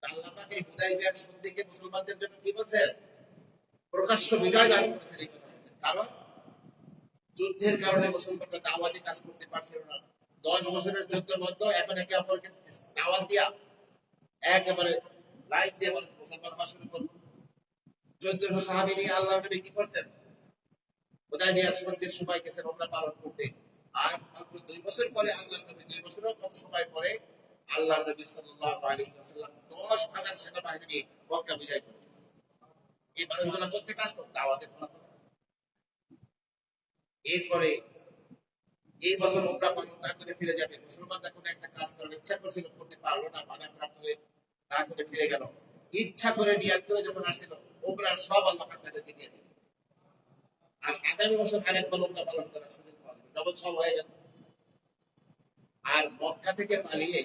S1: আল্লাহ পাক এই হুদায়বিয়ার সন্ধিকে মুসলমানদের জন্য কি বলছেন? প্রকাশ্য বিজয় দান করেছেন, এই কথা বলছেন। কারণ যুদ্ধের কারণে মুসলমানরা দাওয়াতি কাজ করতে পারছিল না। 10 বছরের যুদ্ধ বন্ধ, এখন একে অপরকে দাওয়াত দিয়া একেবারে লাইন দিয়ে মানুষ মুসলমান হওয়া শুরু করলো। 1400 সাহাবী নিয়ে আল্লাহ নবী কি করতেন? হুদায়বিয়ার সন্ধির সময় গেছেন ওমরা পালন করতে। আর মাত্র 2 বছর পরে আল্লাহ নবী, 2 বছরের কম সময় পরে আল্লাহ নবী সাল্লাল্লাহু আলাইহি ওয়াসাল্লাম 10,000 সেনাবাহিনী নিয়ে মক্কা বিজয় করেছেন। এই মানুষগুলো প্রত্যেক কাজ করতে দাওয়াতের ফলাফল। এরপরে এই বছর ওমরা পালন না করে ফিরে যাবে, মুসলমানরা কোনো একটা কাজ করার ইচ্ছা করছিল, করতে পারলো না, বাধাপ্রাপ্ত হয়ে না করে ফিরে গেল। ইচ্ছা করে নিয়াত করে যখন আসছিল, ওমরার সব আল্লাহ পাক তাদেরকে দিয়ে দিল। আর আগামী বছর আরেকবার ওমরা পালন করার সুযোগ পাওয়া যাবে, ডবল সব হয়ে গেল। আর মক্কা থেকে পালিয়ে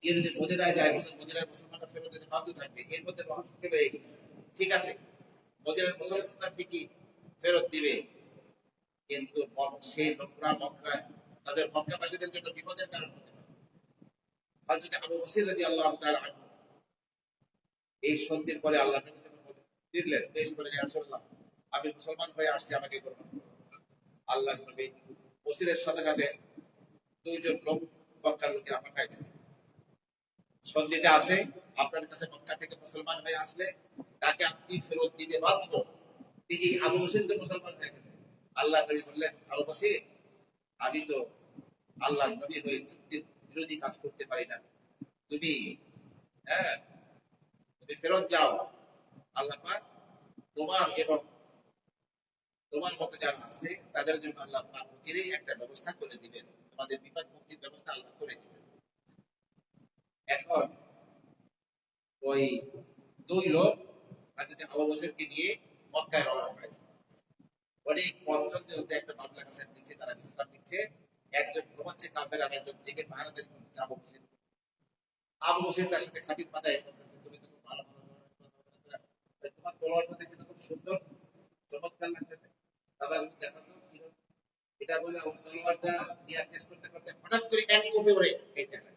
S1: কেউ যদি মদিনায় যায়, মদিনার মুসলমানরা ফেরত দিতে বাধ্য থাকবে। এর মধ্যে রহস্য ছিল এই, ঠিক আছে মদিনার মুসলমানরা ঠিকই ফেরত দিবে, কিন্তু সেই লোকরা মক্কা তাদের মক্কাবাসীদের জন্য বিপদের কারণ হতে পারে। হযরত আবু বকর রাদিয়াল্লাহু তাআলা আনহু এই সন্ধির পরে আল্লাহ নবী যখন ফিরলেন, এসে বলেন ইয়া রাসূলুল্লাহ, আমি মুসলমান হয়ে আসছি, আমাকে গ্রহণ করুন। আল্লাহর নবী বসিরের সাথে সাথে দুইজন লোক মক্কার লোকেরা পাঠাই দিয়েছে, সন্ধিতে আছে, আপনার কাছে মক্কা থেকে মুসলমান হয়ে আসলে তাকে আপনি ফেরত দিতে বাধ্য। তিনি আবু বসির তো মুসলমান হয়ে গেছে। আল্লাহ নবী বললেন, আবু বসির, আমি তো আল্লাহর নবী হয়ে চুক্তির বিরোধী কাজ করতে পারি না, তুমি হ্যাঁ তুমি ফেরত যাও। আল্লাহ পাক তোমার এবং তোমার মতো যারা আছে তাদের জন্য আল্লাহ পাক চিরেই একটা ব্যবস্থা করে দিবেন, তোমাদের বিপদ মুক্তির ব্যবস্থা আল্লাহ করে দিবেন। এখন ওই দুই লোক হাজরত আবু বকরকে নিয়ে মক্কায় রওনা হয়েছে। অনেক পথ চলতে চলতে একটা বাবলা গাছের নিচে তারা বিশ্রাম নিচ্ছে। একজন ঘুমাচ্ছে কাফের, আর একজন দিকে পাহারাদের করতেছে আবু বকর। আবু বকর তার সাথে খাতির পাতায় বলতেছে, তুমি তো খুব ভালো মানুষ, তোমার তলোয়ারটা দেখতে তো খুব সুন্দর, চমৎকার লাগতেছে, দাদা দেখো তো কিরকম। এটা বলে ওর তলোয়ারটা নিয়ে টেস্ট করতে করতে হঠাৎ করে এক কোপে ওরে কেটে গেল।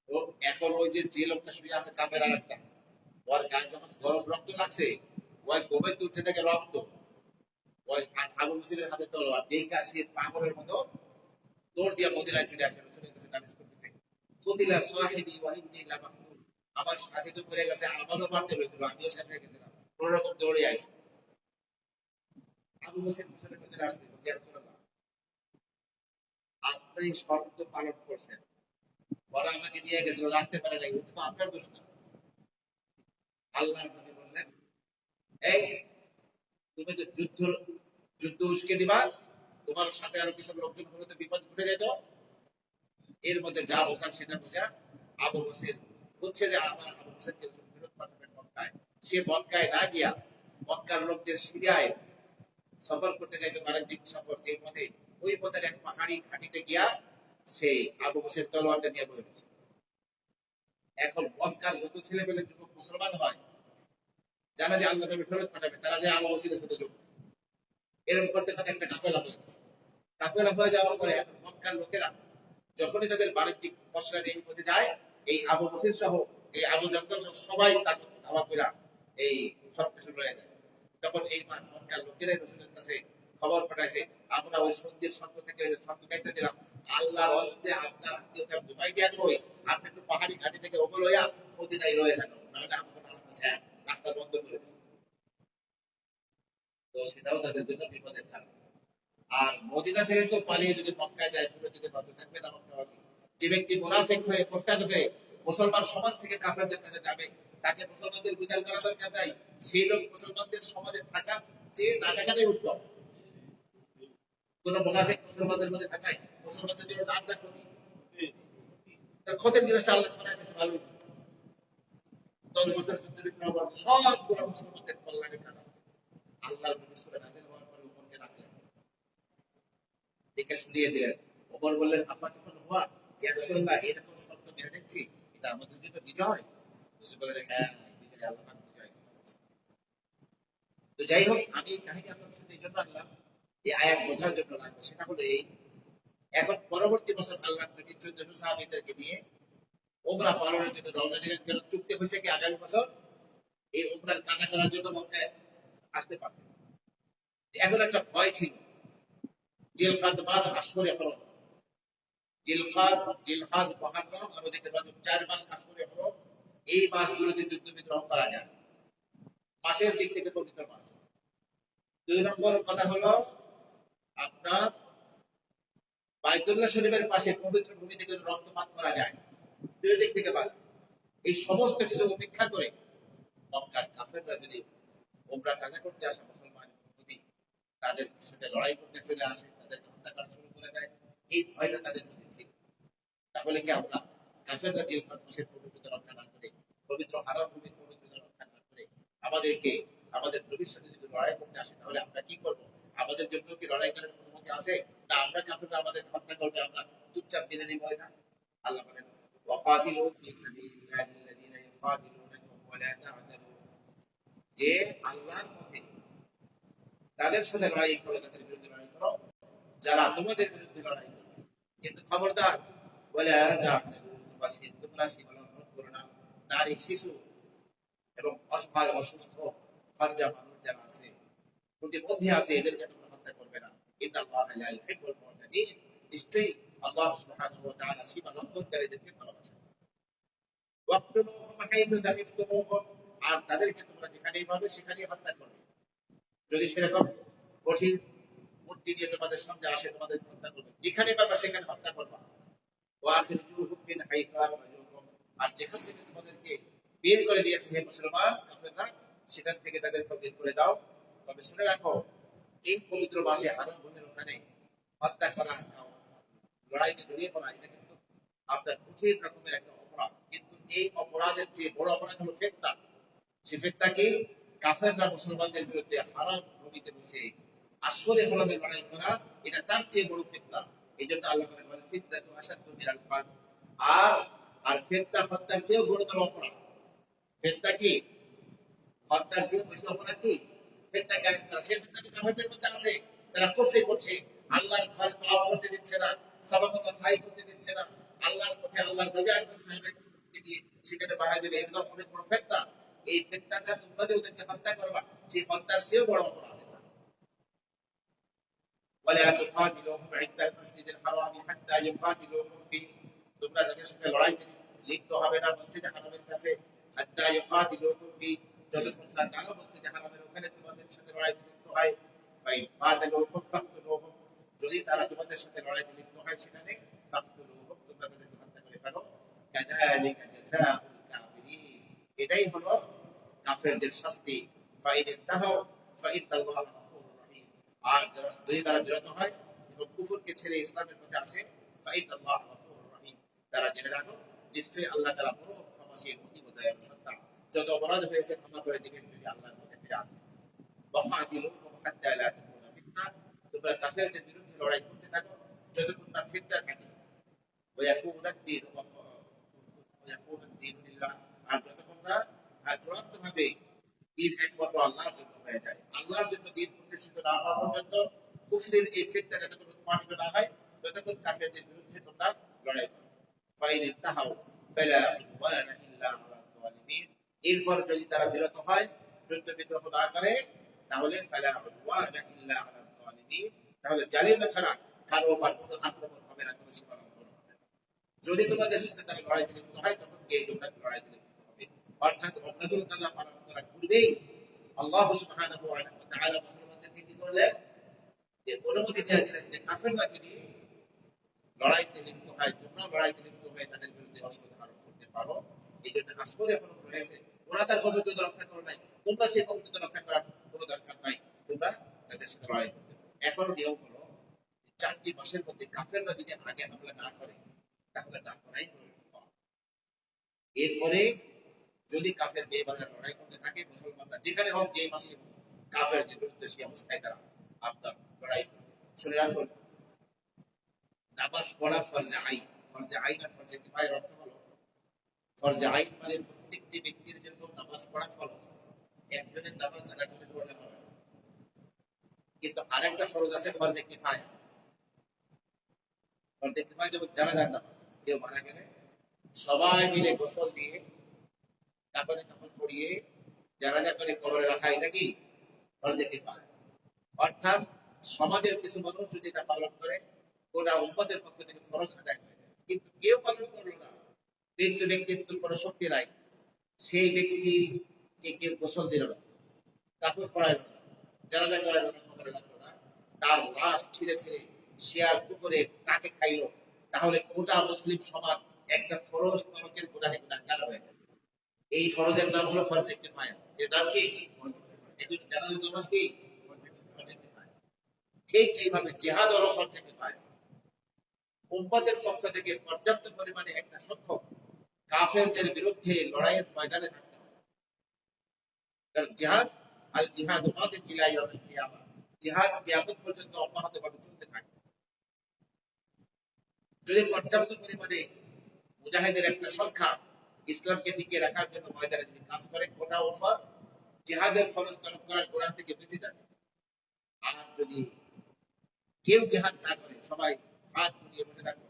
S1: তো এখন ওই যে লোকটা শুয়ে আছে কাফের, আর একটা ওর গায়ে যখন গরম রক্ত লাগছে, ওই গোবে উঠে থেকে রক্ত, ওই আবু বকরের হাতে তলোয়ার, এই কাশি পাগলের মতো দৌড় দিয়ে মদিনায় চলে আসে, রাসূলের কাছে নালিশ করতেছে, কুতিলা সাহিবি ওয়া ইবনি লা মাকতুল, আমার সাথে তো পড়ে গেছে, আমারও মারতে হয়েছিল, আমিও শেষ হয়ে গেছিলাম, কোন রকম দৌড়ে আইছে। আবু বকর রাসূলের কাছে আসছে, বলছে ইয়া রাসূলুল্লাহ, আপনি শর্ত পালন করছেন, ওরা আমাকে নিয়ে গেছিল, রাখতে পারে নাই, ওটা তো আপনার দোষ না। আল্লাহর নবী বললেন, এই তুমি তো যুদ্ধ উস্কে দিবা, তোমার সাথে আরো কিছু লোকজন হলে তো বিপদ ঘটে যেত, এর মধ্যে যা বোঝার সেটা বোঝা। আবু বসির বুঝছে যে আমার আবু বসিরকে ফেরত পাঠাবেন মক্কায়, সে মক্কায় না গিয়া মক্কার লোকদের সিরিয়ায় সফর করতে যাইতো, বাণিজ্যিক সফর, এই পথে ওই পথের এক পাহাড়ি ঘাটিতে গিয়া সেই আবু বসির তলোয়ারটা নিয়ে বয়ে গেছে। এখন মক্কার যত ছেলে পেলে যুবক মুসলমান হয়, যারা যে আল্লাহ নবী ফেরত পাঠাবে, তারা যে আবু বসিরের সাথে যোগ, এরকম করতে করতে একটা কাফেলা হয়ে গেছে। কাফেলা হয়ে যাওয়ার পরে এখন মক্কার লোকেরা যখনই তাদের বাণিজ্যিক পশরা এই পথে যায়, এই আবু বসির সহ এই আবু জন্দল সহ সবাই তাকে ধাওয়া করে এই সব কিছু রয়ে যায়। তখন এই মক্কার লোকেরাই রাসূলের কাছে খবর পাঠাইছে, আমরা ওই সন্ধির শর্ত থেকে শর্ত কেটে দিলাম, আল্লাহর হস্তে আপনার আত্মীয়তা দুবাই দিয়া কই, আপনি একটু পাহাড়ি ঘাটি থেকে ওগুলো হইয়া মদিনায় রয়ে থাকুন, নাহলে আমাদের রাস্তা বন্ধ করে দিচ্ছে। তো সেটাও তাদের জন্য বিপদের কারণ। আর মদিনা থেকে কেউ পালিয়ে যদি মক্কায় যায়, ফিরে যেতে বাধ্য থাকবে না মক্কাবাসী। যে ব্যক্তি মুনাফিক হয়ে মোরতাদ হয়ে মুসলমান সমাজ থেকে কাফেরদের কাছে যাবে, তাকে মুসলমানদের বিচার করা দরকার নাই, সেই লোক মুসলমানদের সমাজে থাকার চেয়ে না থাকাটাই উত্তম। কোন মুনাফিক মুসলমানদের মধ্যে থাকায় মুসলমানদের জন্য নাম না ক্ষতি, তার ক্ষতির জিনিসটা আল্লাহ সুবহানাহু ওয়া তাআলা ভালো। 10 বছর যুদ্ধ বিগ্রহ বন্ধ, সবগুলো মুসলমানদের কল্যাণে কাজ আছে। আল্লাহর নবী সূরা নাযিল হওয়ার পরে উপরকে রাখলেন, দেখে শুনিয়ে দিলেন। ওমর বললেন, আপা তখন হওয়া, ইয়া রাসূলুল্লাহ, এরকম শর্ত মেনে নিচ্ছি, এটা আমাদের জন্য বিজয়। রাসূল বললেন, হ্যাঁ, বিজয় আল্লাহ পাক বিজয় করেছেন। তো যাই হোক, আমি এই কাহিনী আপনাদের সাথে এই জন্য আনলাম, এই আয়াত বোঝার জন্য লাগবে। সেটা হলো এই, এখন পরবর্তী বছর আল্লাহ নবী 14 সাহাবীদেরকে নিয়ে উমরা পালনের জন্য রওনা দিলেন। কারণ চুক্তি হয়েছে কি আগামী বছর এই উমরার কাজা করার জন্য মক্কায় আসতে পারবে। এখন একটা ভয় ছিল, জিলকাদ মাস আসরে হরম, জিলহাজ মুহররম আর ওদিকে রজব, 4 মাস আসরে হরম, এই মাসগুলোতে যুদ্ধ বিগ্রহ করা যায়, মাসের দিক থেকে পবিত্র মাস। 2 নম্বর কথা হলো আপনার বাইতুল্লাহ শরীফের পাশে পবিত্র ভূমি থেকে রক্তপাত করা যায় না, 2 দিক থেকে বাধা। এই সমস্ত কিছু উপেক্ষা করে মক্কার কাফেররা যদি উমরা কাজা করতে আসে, মুসলমান নবী তাদের সাথে লড়াই করতে চলে আসে, তাদেরকে হত্যা করা শুরু করে দেয়, এই ভয়টা তাদের মধ্যে ছিল। তাহলে কি আমরা কাফেররা জিলহাজ মাসের পবিত্রতা রক্ষা না করে, পবিত্র হারাম ভূমির পবিত্রতা রক্ষা না করে আমাদেরকে আমাদের নবীর সাথে যদি লড়াই করতে আসে, তাহলে আমরা কি করব? আমাদের জন্য কি লড়াই করার অনুমতি আছে? না আমরা কাফেররা আমাদের হত্যা করবে, আমরা চুপচাপ মেনে নিব এটা? আল্লাহ বলেন, ওয়াকাতিলু ফি সাবিলিল্লাহি আল্লাযীনা ইউকাতিলুনাকুম ওয়া লা তা'তাদু, যে আল্লাহর পথে তাদের সাথে লড়াই করো, তাদের বিরুদ্ধে লড়াই করো যারা তোমাদের বিরুদ্ধে লড়াই করবে, কিন্তু খবরদার ওয়ালা তা'তাদু, তোমরা সীমা লঙ্ঘন করো না। নারী, শিশু, এবং অসহায় অসুস্থ খরজা মানুষ যারা আছে, প্রতিবন্ধী আছে, এদেরকে তোমরা হত্যা করবে না। ইন্নাল্লাহা লা ইউহিব্বুল মু'তাদিন, নিশ্চয়ই আল্লাহ সুবহানাহু ওয়া তাআলা সীমা লঙ্ঘনকারীদেরকে ভালোবাসেন। ওয়াক্তুলুহুম হাইথু তাকিফতুমুহুম, আর তাদেরকে তোমরা যেখানেই পাবে সেখানেই হত্যা করবে। যদি সেরকম কঠিন মূর্তি নিয়ে তোমাদের সামনে আসে, তোমাদের হত্যা করবে, যেখানে পাবা সেখানে হত্যা করবা। ওয়াখিরুজুহুম মিন হাইথু আখরাজুকুম, আর যেখান থেকে তোমাদেরকে বের করে দিয়েছে হে মুসলমান কাফেররা, সেখান থেকে তাদেরকে বের করে দাও। তবে শুনে রাখো, এই পবিত্র মাসে হারাম ভূমির ওখানে হত্যা করা, লড়াইতে জড়িয়ে পড়া, এটা কিন্তু আপনার কঠিন রকমের একটা অপরাধ। কিন্তু এই অপরাধের যে বড় অপরাধ হলো ফিতনা। সে ফিতনা কি? কাফেররা মুসলমানদের বিরুদ্ধে হারাম ভূমিতে বসে আসলে হরমে লড়াই করা, এটা তার চেয়ে বড় ফিতনা। এই জন্য আল্লাহ বলেন ফিতনা তো আসাধ্য মিনাল ফান। আর আর ফিতনা হত্যার চেয়েও গুরুতর অপরাধ। ফিতনা কি? হত্যার চেয়ে বেশি অপরাধ কি? ফিতনা কায়েম করা। সেই ফিতনা তো কাফেরদের মধ্যে আছে, তারা কুফরি করছে, আল্লাহর ঘরে তওয়াফ করতে দিচ্ছে না, সাবাকাত সাই করতে দিচ্ছে না, আল্লাহর পথে আল্লাহর নবী আকরাম সাহাবায়ে কেরামকে দিয়ে সেখানে বাধা দিবে, এটা তো অনেক বড় ফিতনা। এই ফিতনাটা তোমরা যে ওদেরকে হত্যা করবা, সেই হত্যার চেয়েও বড় অপরাধ। ولا تقاتلوهم عند المسجد الحرام حتى يقاتلوكم فيه, তোমরা তাদের সাথে লড়াইতে লিপ্ত হবে না মসজিদে হারামের কাছে, হাত্তা ইউকাতিলুকুম ফি, যতক্ষণ না তারা মসজিদে হারামের ওখানে তোমাদের সাথে লড়াইতে লিপ্ত হয়। ফাইন কাতালুকুম ফাকতুলুহুম, যদি তারা তোমাদের সাথে লড়াইতে লিপ্ত হয় সেখানে, ফাকতুলুহুম, তোমরা তাদেরকে হত্যা করে ফেলো। কাযালিকা জাযাউল কাফিরিন, এটাই হলো কাফেরদের শাস্তি। ফাইন ইনতাহু ফাইন্নাল্লাহা গফুরুর রহিম, আর যদি তারা বিরত হয় এবং কুফরকে ছেড়ে ইসলামের পথে আসে, ফাইন্নাল্লাহা গফুরুর রহিম, তারা জেনে রাখো নিশ্চয়ই আল্লাহ তাআলা বড় ক্ষমাশীল, অতীব দয়ালু সত্তা। যত অপরাধ হয়েছে ক্ষমা করে দিবেন যদি আল্লাহর পথে ফিরে আসে। ওয়াকাতিলুহুম হাত্তা লা তাকুনা ফিতনা, তোমরা কাফেরদের বিরুদ্ধে লড়াই করতে থাকো যতক্ষণ না ফিতনা থাকে। ওয়ায়াকুনা দ্বীন ওয়ায়াকুনা দ্বীন লিল্লাহ, আর যতক্ষণ না চূড়ান্তভাবে দিন একমাত্র আল্লাহর জন্য হয়ে যায়। আল্লাহর জন্য দিন প্রতিষ্ঠিত না হওয়া পর্যন্ত কুফরের এই ফিতনা যতক্ষণ উৎপাদিত না হয়, ততক্ষণ কাফেরদের বিরুদ্ধে তোমরা লড়াই করো। ফাইন ইনতাহাউ ফালা উদওয়ানা ইল্লা আলাল যালিমিন, এরপর যদি তারা বিরত হয়, যুদ্ধ বিগ্রহ না করে, তাহলে ফালা উদওয়ানা ইল্লা আলাল যালিমিন, তাহলে জালিমরা ছাড়া কারো উপর কোনো আক্রমণ হবে না, কোনো সীমা লঙ্ঘন হবে না। যদি তোমাদের সাথে তারা লড়াইতে লিপ্ত হয়, তখন গিয়ে তোমরা লড়াইতে লিপ্ত হবে। অর্থাৎ অন্যদের তারা পালন করার পূর্বেই আল্লাহ সুবহানাহু ওয়া তাআলা মুসলমানদেরকে কি করলেন? যে অনুমতি দেওয়া দিলেন যে কাফেররা যদি লড়াইতে লিপ্ত হয়, তোমরা লড়াইতে লিপ্ত হয়ে তাদের বিরুদ্ধে অস্ত্র ধারণ করতে পারো। এই জন্য আসলে এখন রয়েছে, ওরা তার পবিত্রতা রক্ষা করে নাই, তোমরা সেই পবিত্রতা রক্ষা করার কোনো দরকার নাই, তোমরা তাদের সাথে লড়াই করতে পারো। এখন নিয়ম হলো 4টি মাসের মধ্যে কাফেররা যদি আগে হামলা না করে, তাহলে না করাই হলো। এরপরে যদি কাফের বেবাজার লড়াই করতে থাকে, মুসলমানরা যেখানে হোক, যে মাসে কাফেরদের বিরুদ্ধে সেই অবস্থায় তারা আপনার লড়াই করবে। শুনে রাখুন, নামাজ পড়া ফরজে আইন। ফরজে আইন আর ফরজে কিফায়ার অর্থ হলো, ফরজে আইন মানে প্রত্যেকটি ব্যক্তির জন্য নামাজ পড়া ফরজ। একজনের নামাজ আরেকজনের পড়লে হবে না। কিন্তু আরেকটা ফরজ আছে ফরজে কিফায়া। ফরজে কিফায়া যেমন জানাজার নামাজ, কেউ মারা গেলে সবাই মিলে গোসল দিয়ে কাফনে কাফন পরিয়ে জানাজা করে কবরে রাখা, এটা কি ফরজে কিফায়া। অর্থাৎ সমাজের কিছু মানুষ যদি এটা পালন করে, গোটা উম্মতের পক্ষ থেকে ফরজ আদায় হয়ে যায়। কিন্তু কেউ পালন করলো না, কিন্তু ব্যক্তিত্বের কোনো শক্তি নাই, সেই ব্যক্তিকে কেউ গোসল দিল না, কাফন পড়াইল না, জানাজা করাইল না, কবরে রাখলো না, তার লাশ ছিঁড়ে ছিঁড়ে শিয়াল কুকুরে তাকে খাইলো, তাহলে গোটা মুসলিম সমাজ একটা ফরজ তরকের গুনাহে গুনাহগার হয়ে যায়। এই ফরজের নাম হলো ফরজে কিফায়া। এর নাম কি? এই জন্য জানাজার নামাজ কি ফরজে কিফায়া। ঠিক এইভাবে জিহাদ হলো ফরজে কিফায়া। উম্মতের পক্ষ থেকে পর্যাপ্ত পরিমাণে একটা সংখ্যক কাফেরদের বিরুদ্ধে লড়াইয়ের ময়দানে থাকতে হবে। কারণ জিহাদ, আল জিহাদ মাদিন ইলা ইয়াউমিল কিয়ামা, জিহাদ কিয়ামত পর্যন্ত অব্যাহতভাবে চলতে থাকে। যদি পর্যাপ্ত পরিমাণে মুজাহিদের একটা সংখ্যা ইসলামকে টিকিয়ে রাখার জন্য ময়দানে যদি কাজ করে, গোটা উম্মত জিহাদের ফরজ তরক করার গুনাহ থেকে বেঁচে যাবে। আর যদি কেউ জিহাদ না করে, সবাই হাত গুটিয়ে বসে থাকলো,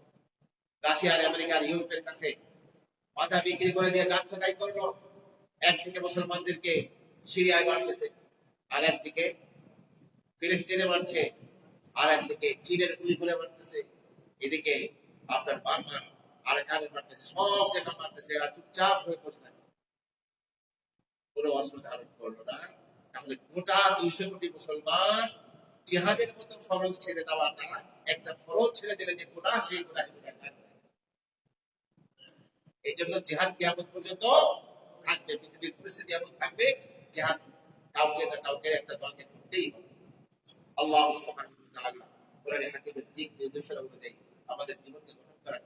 S1: রাশিয়ার, আমেরিকার, ইউরোপের কাছে মাথা বিক্রি করে দিয়ে গাছ ছাঁটাই করলো, একদিকে মুসলমানদেরকে সিরিয়ায় মারতেছে, আর একদিকে ফিলিস্তিনে মারছে, আর একদিকে চীনের উইঘুরে মারতেছে, এদিকে আপনার বার্মার আর এখানে মারতেছে, সব জায়গা মারতেছে। এরা চুপচাপ হয়ে বসে থাকে, কোনো অস্ত্র ধারণ করলো না। তাহলে গোটা 200 কোটি মুসলমান জিহাদের মতো ফরজ ছেড়ে দেওয়ার দ্বারা একটা ফরজ ছেড়ে দিলে যে গোটা, সেই গোটা এই জন্য জেহাদ কিয়ামত পর্যন্ত থাকবে। পৃথিবীর পরিস্থিতি এমন থাকবে, জেহাদ কাউকে না কাউকে একটা দলকে করতেই হবে। আল্লাহ সুবহানাহু ওয়া তাআলা কোরআনে হাকিমের দিক নির্দেশনা অনুযায়ী আমাদের জীবনকে গঠন করার